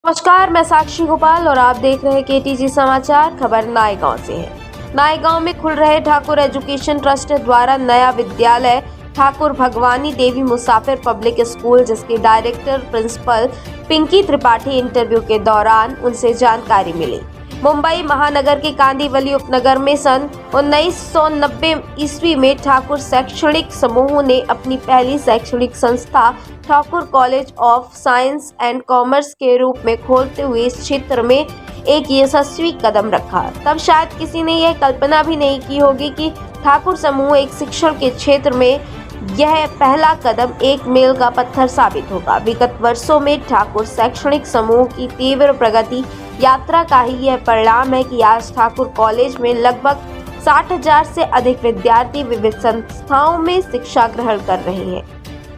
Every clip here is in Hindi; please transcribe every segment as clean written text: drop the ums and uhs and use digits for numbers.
नमस्कार, मैं साक्षी गोपाल और आप देख रहे हैं केटीजी समाचार। खबर नायगांव से है। नायगांव में खुल रहे ठाकुर एजुकेशन ट्रस्ट द्वारा नया विद्यालय ठाकुर भगवानी देवी मुसाफिर पब्लिक स्कूल, जिसके director principal Pinki Tripathi interview के दौरान उनसे जानकारी मिली। मुंबई महानगर के कांदिवली उपनगर में सन 1990 ईस्वी में ठाकुर शैक्षणिक समूह ने अपनी पहली शैक्षणिक संस्था Thakur college of science and commerce के रूप में खोलते हुए इस क्षेत्र में एक यशस्वी कदम रखा। तब शायद किसी ने यह कल्पना भी नहीं की होगी कि ठाकुर समूह एक शिक्षण के क्षेत्र में यह पहला कदम एक मील का पत्थर साबित होगा। विगत वर्षों में ठाकुर शैक्षणिक समूह की तीव्र प्रगति यात्रा का ही यह परिणाम है कि आज ठाकुर कॉलेज में लगभग 60,000 से अधिक विद्यार्थी विविध संस्थाओं में शिक्षा ग्रहण कर रहे हैं।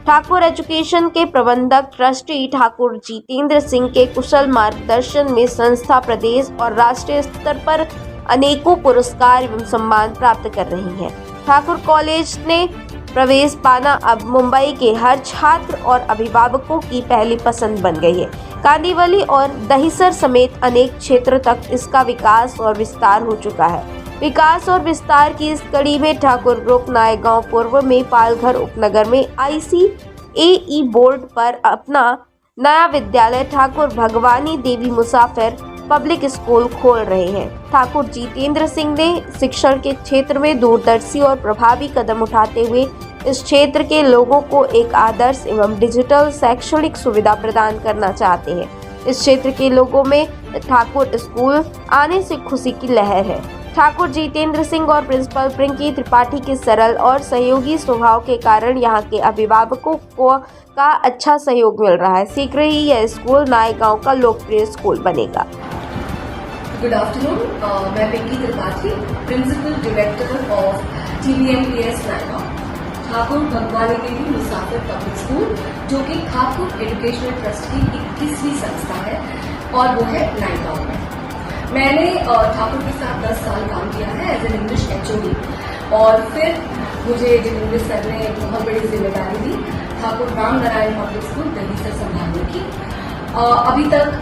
ठाकुर एजुकेशन के प्रबंधक ट्रस्टी ठाकुर जितेंद्र सिंह के कुशल मार्गदर्शन में संस्था प्रदेश और राष्ट्रीय स्तर पर अनेकों पुरस्कार एवं सम्मान प्राप्त कर रही है। ठाकुर कॉलेज ने प्रवेश पाना अब मुंबई के हर छात्र और अभिभावकों की पहली पसंद बन गई है। कांदिवली और दहिसर समेत अनेक क्षेत्र तक इसका विकास और विस्तार हो चुका है। विकास और विस्तार की इस कड़ी में ठाकुर ग्रुप नायगांव पूर्व में पालघर उपनगर में ICAE बोर्ड पर अपना नया विद्यालय ठाकुर भगवानी देवी मुसाफिर पब्लिक स्कूल खोल रहे हैं। ठाकुर जितेंद्र सिंह ने शिक्षण के क्षेत्र में दूरदर्शी और प्रभावी कदम उठाते हुए इस क्षेत्र के लोगों को एक आदर्श एवं डिजिटल शैक्षणिक सुविधा प्रदान करना चाहते हैं। इस क्षेत्र के लोगों में ठाकुर स्कूल आने से खुशी की लहर है। ठाकुर जितेंद्र सिंह और प्रिंसिपल पिंकी त्रिपाठी के सरल और सहयोगी स्वभाव के कारण यहाँ के अभिभावकों को का अच्छा सहयोग मिल रहा है। शीघ्र ही यह स्कूल नायगांव का लोकप्रिय स्कूल बनेगा। गुड आफ्टरनून, मैं Pinki Tripathi, principal director of TBMPS Naigaon, Thakur Bhagwani Devi Musafir public school, जो कि ठाकुर एजुकेशनल ट्रस्ट की 21वीं संस्था है और वो है नायगांव में। मैंने ठाकुर के साथ 10 साल काम किया है एज एन इंग्लिश HOD और फिर मुझे जितेंद्र सर ने बहुत बड़ी जिम्मेदारी दी ठाकुर राम नारायण पब्लिक स्कूल दहिसर संभालने की। अभी तक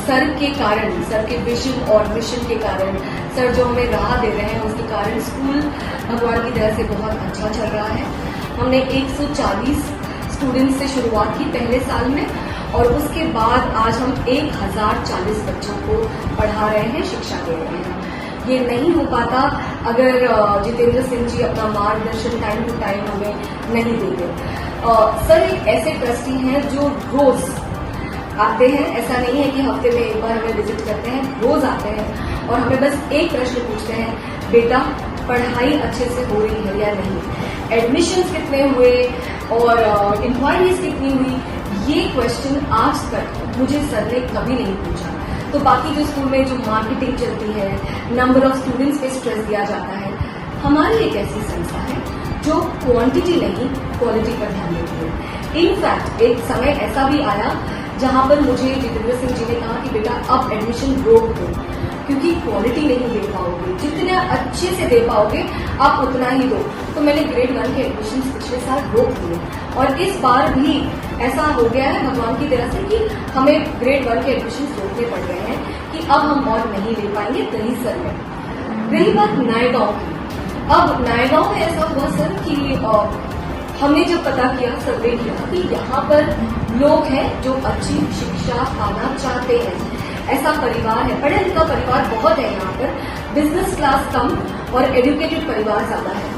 सर के कारण, सर के विजन और मिशन के कारण, सर जो हमें राह दे रहे हैं उसके कारण स्कूल भगवान की दया से बहुत अच्छा चल रहा है। हमने 140 स्टूडेंट्स से शुरुआत की पहले साल में और उसके बाद आज हम 1040 बच्चों को पढ़ा रहे हैं, शिक्षा दे रहे हैं। ये नहीं हो पाता अगर जितेंद्र सिंह जी अपना मार्गदर्शन टाइम टू टाइम हमें नहीं देते। सर एक ऐसे ट्रस्टी हैं जो रोज आते हैं, ऐसा नहीं है कि हफ्ते में एक बार हमें विजिट करते हैं, रोज आते हैं और हमें बस एक प्रश्न पूछते हैं, बेटा पढ़ाई अच्छे से हो रही है या नहीं, एडमिशन्स कितने हुए और इंक्वायरीज कितनी हुई। ये क्वेश्चन आज तक मुझे सर ने कभी नहीं पूछा। तो बाकी जो स्कूल में जो मार्केटिंग चलती है, नंबर ऑफ स्टूडेंट्स पे स्ट्रेस दिया जाता है, हमारी एक ऐसी संस्था है जो क्वांटिटी नहीं क्वालिटी पर ध्यान देती है। इनफैक्ट एक समय ऐसा भी आया जहां पर मुझे जितेंद्र सिंह जी ने कहा कि बेटा अब एडमिशन रोक दो क्योंकि क्वालिटी नहीं दे पाओगे, जितने अच्छे से दे पाओगे आप उतना ही दो। तो मैंने ग्रेड 1 के एडमिशन पिछले साल रोक दिए और इस बार भी ऐसा हो गया है भगवान की तरह से कि हमें ग्रेड 1 के एडमिशन रोकने पड़ रहे हैं कि अब हम और नहीं ले पाएंगे दहिसर में। रही बात नायगांव की, अब नायगांव में ऐसा हुआ सर कि हमने जब पता किया, सर्वे किया कि यहाँ पर लोग हैं जो अच्छी शिक्षा पाना चाहते हैं, ऐसा परिवार है, पढ़ा लिखा परिवार बहुत है यहाँ पर, बिजनेस क्लास कम और एजुकेटेड परिवार ज्यादा है।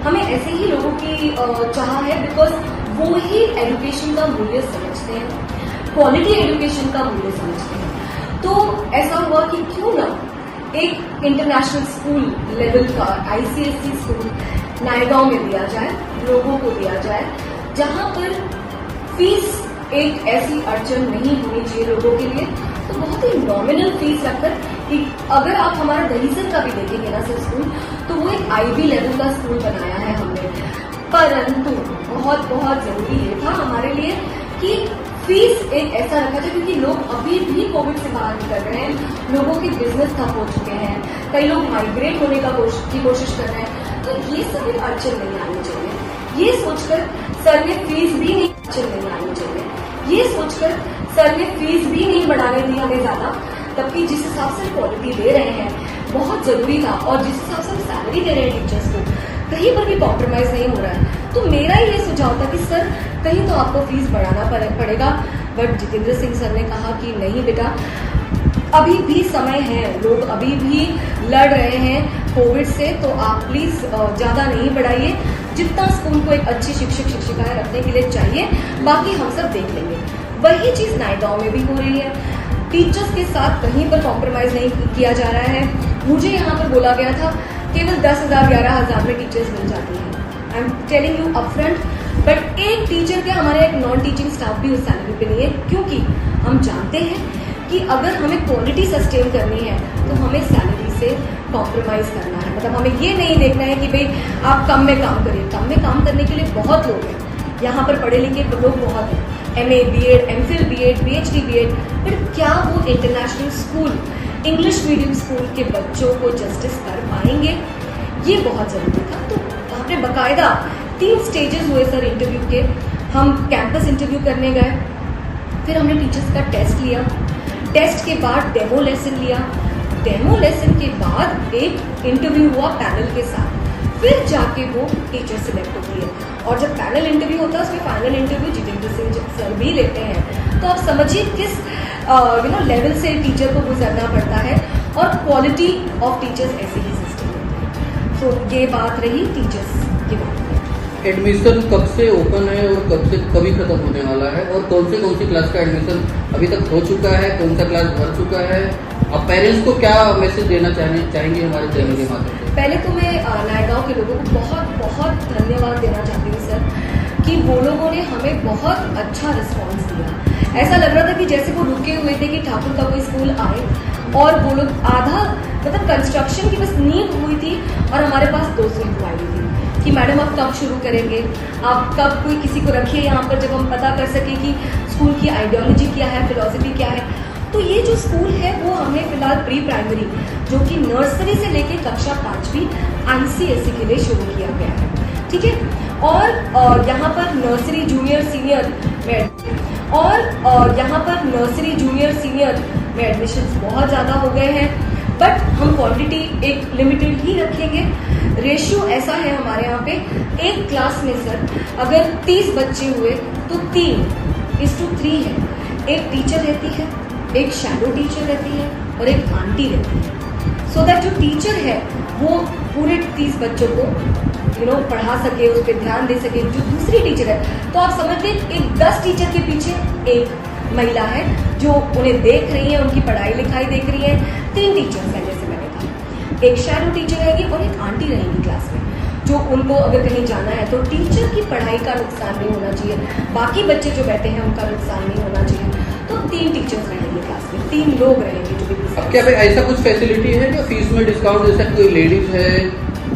हमें ऐसे ही लोगों की चाह है बिकॉज वो ही एजुकेशन का मूल्य समझते हैं, क्वालिटी एजुकेशन का मूल्य समझते हैं। तो ऐसा हुआ कि क्यों ना एक इंटरनेशनल स्कूल लेवल का ICSE स्कूल नायगांव में दिया जाए, लोगों को दिया जाए, जहां पर फीस एक ऐसी अड़चन नहीं होनी चाहिए लोगों के लिए। तो बहुत ही नॉमिनल फीस रखकर कि अगर आप हमारा दहिसर का भी देखेंगे ना सर स्कूल, तो वो एक IB लेवल का स्कूल बनाया है हमने। परंतु बहुत बहुत जरूरी ये था हमारे लिए कि फीस एक ऐसा रखा जाए क्योंकि लोग अभी भी कोविड से बाहर निकल रहे हैं, लोगों के बिजनेस ठप हो चुके हैं, कई लोग माइग्रेट होने की कोशिश कर रहे हैं। तो ये सब एक अड़चन नहीं आनी चाहिए, ये सोचकर सर ने फीस भी नहीं अड़चन नहीं आनी चाहिए, ये सोचकर सर ने फीस भी नहीं बढ़ाने दी हमें ज्यादा, तबकि जिस हिसाब से क्वालिटी दे रहे हैं बहुत जरूरी था, और जिस हिसाब से सैलरी दे रहे हैं टीचर्स को कहीं पर भी कॉम्प्रोमाइज नहीं हो रहा है। तो मेरा ये सुझाव था कि सर कहीं तो आपको फीस बढ़ाना पड़ेगा, बट जितेंद्र सिंह सर ने कहा कि नहीं बेटा, अभी भी समय है, लोग अभी भी लड़ रहे हैं कोविड से, तो आप प्लीज ज्यादा नहीं बढ़ाइए, जितना स्कूल को एक अच्छी शिक्षक शिक्षिकाएं रखने के लिए चाहिए बाकी हम सब देख लेंगे। वही चीज नायगांव में भी हो रही है, टीचर्स के साथ कहीं पर कॉम्प्रोमाइज नहीं किया जा रहा है। मुझे यहाँ पर बोला गया था केवल 10,000 11,000 में टीचर्स मिल जाती हैं। I am telling you upfront, but एक टीचर के हमारे एक नॉन टीचिंग स्टाफ भी उस सैलरी पे नहीं है, क्योंकि हम जानते हैं कि अगर हमें क्वालिटी सस्टेन करनी है तो हमें सैलरी से कॉम्प्रोमाइज करना है। मतलब हमें ये नहीं देखना है कि भाई आप कम में काम करिए, कम में काम करने के लिए बहुत लोग हैं यहाँ पर, पढ़े लिखे लोग बहुत हैं, MA BEd MPhil BEd PhD BEd, पर क्या वो international school English medium school के बच्चों को जस्टिस कर पाएंगे? ये बहुत जरूरी था। तो वहाँ पे बाकायदा 3 स्टेजेस हुए सर इंटरव्यू के। हम कैंपस इंटरव्यू करने गए, फिर हमने टीचर्स का टेस्ट लिया, टेस्ट के बाद डेमो लेसन लिया, डेमो लेसन के बाद एक इंटरव्यू हुआ पैनल के साथ, फिर जाके वो टीचर सिलेक्ट होती है। और जब पैनल इंटरव्यू होता है उसमें final interview Jitendra Singh sir भी लेते हैं। तो आप समझिए किस लेवल से टीचर को गुजरना पड़ता है, और क्वालिटी ऑफ टीचर्स ऐसे ही सिस्टम होते हैं। तो ये बात रही टीचर्स की बात। एडमिशन कब से ओपन है और कभी खत्म होने वाला है, और कौन सी क्लास का एडमिशन अभी तक हो चुका है, कौन सा क्लास भर चुका है? अब पेरेंट्स को क्या मैसेज देना चाहेंगे हमारे चैनल के माध्यम से? पहले तो मैं नायगांव के लोगों को बहुत बहुत धन्यवाद देना चाहती हूँ सर, कि वो लोगों ने हमें बहुत अच्छा रिस्पांस दिया। ऐसा लग रहा था कि जैसे वो रुके हुए थे कि ठाकुर का कोई स्कूल आए, और वो लोग आधा मतलब कंस्ट्रक्शन की बस नींव हुई थी और हमारे पास 2 स्लिप आई थी कि मैडम आप कब शुरू करेंगे, आप कब कोई किसी को रखिए यहाँ पर, जब हम पता कर सके कि स्कूल की आइडियोलॉजी क्या है, फिलॉसफी क्या है। तो ये जो स्कूल है वो हमने फिलहाल प्री प्राइमरी, जो कि नर्सरी से लेके कक्षा 5वीं ICSE के लिए शुरू किया गया है, ठीक है। और यहाँ पर नर्सरी जूनियर सीनियर में एडमिशन्स बहुत ज़्यादा हो गए हैं, बट हम क्वांटिटी एक लिमिटेड ही रखेंगे। रेशियो ऐसा है हमारे यहाँ पे, एक क्लास में सर अगर 30 बच्चे हुए तो 3:3 है। एक टीचर रहती है, एक शैडो टीचर रहती है और एक आंटी रहती है, सो दैट जो टीचर है वो पूरे 30 बच्चों को पढ़ा सके, उस पर ध्यान दे सके। जो दूसरी टीचर है, तो आप समझ लें एक 10 टीचर के पीछे एक महिला है जो उन्हें देख रही है, उनकी पढ़ाई लिखाई देख रही है। 3 टीचर्स हैं जैसे मैंने कहा, एक शैडो टीचर रहेगी और एक आंटी रहेगी क्लास में, जो उनको अगर कहीं जाना है तो टीचर की पढ़ाई का नुकसान नहीं होना चाहिए, बाकी बच्चे जो बैठे हैं उनका नुकसान नहीं होना चाहिए। तो 3 टीचर्स रहेंगे क्लास में, 3 लोग रहेंगे जो भी। अब क्या भाई ऐसा कुछ फैसिलिटी है क्या फीस में डिस्काउंट, जैसे कोई लेडीज है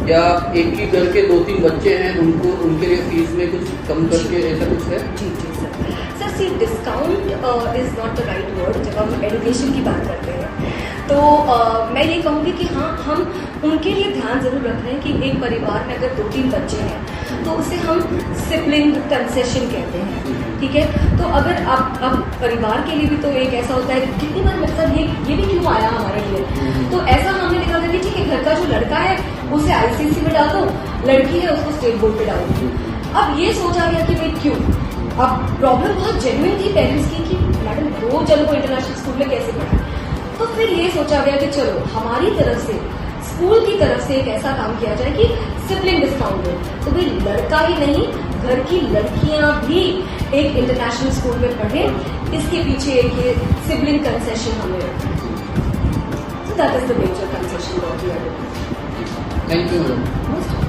या एक ही घर के 2-3 बच्चे हैं उनके लिए फीस में कुछ कम करके ऐसा कुछ है? जी sir see discount is not the right word जब हम एजुकेशन की बात करते हैं। तो मैं ये कहूँगी कि हाँ, हम उनके लिए ध्यान जरूर रख रहे हैं कि एक परिवार में अगर 2-3 बच्चे हैं तो उसे हम सिबलिंग कंसेशन कहते हैं, ठीक है। तो अगर अब परिवार के लिए भी तो एक ऐसा होता है, कितनी बार मतलब ये भी क्यों आया हमारे लिए, तो ऐसा हमने देखा था कि ठीक है घर का जो लड़का है उसे ICSE में डाल दो, लड़की है उसको स्टेट बोर्ड पे डाल दो। अब ये सोचा गया कि भाई क्यों, अब प्रॉब्लम बहुत जेन्युइन थी पेरेंट्स की कि मैडम 2 जन को इंटरनेशनल स्कूल में कैसे पढ़ाएं। तो फिर ये सोचा गया कि चलो हमारी तरफ से, स्कूल की तरफ से एक ऐसा काम किया जाए कि सिबलिंग डिस्काउंट हो। तो भाई लड़का ही नहीं, घर की लड़कियां भी एक इंटरनेशनल स्कूल में पढ़ें, इसके पीछे एक ये सिबलिंग कंसेशन हमने रखा है। So that is the major concession what we are doing. Thank you.